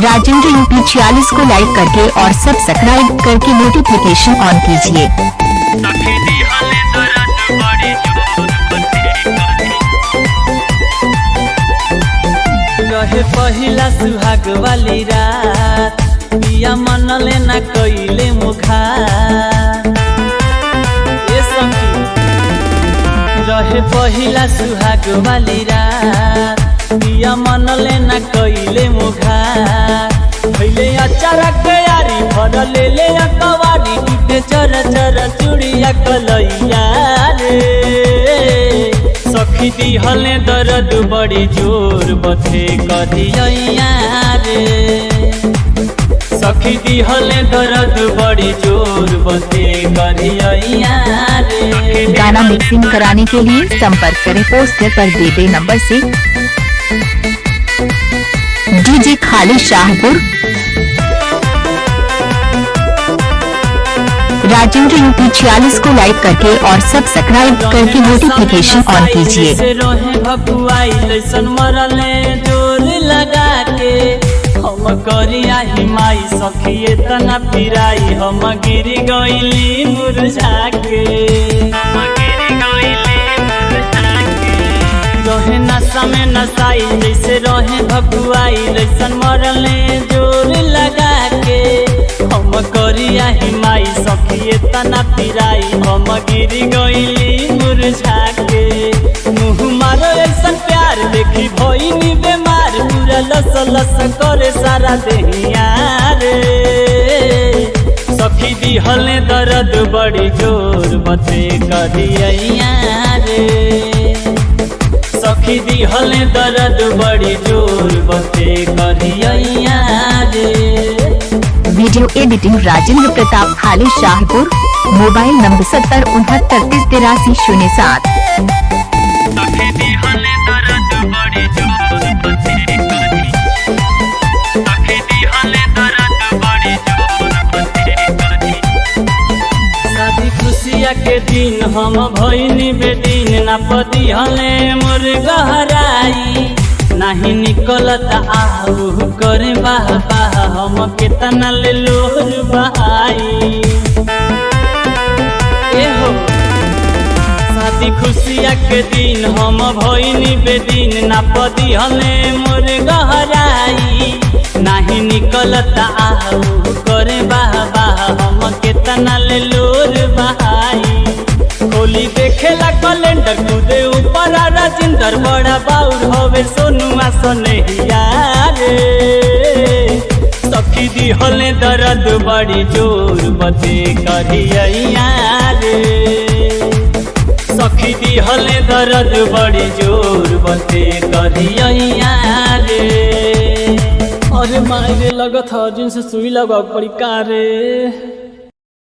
Rajendra UP 46 को लाइक करके और सब्सक्राइब करके नोटिफिकेशन ऑन कीजिए। रहे पहिला सुहाग वाली रात, पिया मन लेना कइले मुखार। रहे पहिला सुहाग वाली रात, पिया मन लेना कइले मुखार। भइले अचारक यारी भर ले कवारी, टूटे चर चर चूड़िया कलैया रे। सखी दिहले दर्द बड़ी जोर बथे करिया रे। सखी दिहले दर्द बड़ी जोर बथे करिया रे। गाना मिक्सिंग कराने के लिए संपर्क करें पोस्टर पर दिए गए नंबर से। डीजे खाली शाहपुर। राजेंद्र यूपी 46 को लाइक करके और सब्सक्राइब करके नोटिफिकेशन ऑन कीजिए। जोर लगा के हम करिया हिमाई, सखिए तना पिराई हम गिरी गईली मुरझा के। रहे नशा में नशाई जैसे रहे भगुआई, लैसन मरले जोर लगा के हम करिया हिमाई, सखिए तना पिराई हम गिरी गईली मुरझा के। मुँह मारो ऐसन प्यार देखी भइनी बेमार, पूरा लस लस करे सारा देहिया रे। सखी दिहले दर्द बड़ी जोर बथे करिया रे। सखी दिहले दर्द बड़ी जोर बथे करिया रे। वीडियो एडिटिंग राजेंद्र प्रताप खाली शाहपुर। Mobile number 7069338307। शादी खुशिया के दिन हम भइनी बेदीन, ना पति हले मोर गहराई। नहीं निकलता आहू करे बाह बाह, हम केतना ले लोर बहाई। शादी खुशिया के दिन हम भइनी बेदीन, ना पति हले मोर गहराई। नहीं निकलता आहू करे बाह बाह, हम केतना ले लोर बहाई। खोली देखेला कैलेंडर कूदे ऊपर राजिंदर, बड़ा बाउर होवे सोनुआ सनेहिया रे। सखी दिहले दर्द बड़ी जोर बथे करिया रे। सखी दिहले दर्द बड़ी जोर बथे करिया रे। अरे मारे लगत ह जिनसे सुई लगा पड़ी का रे।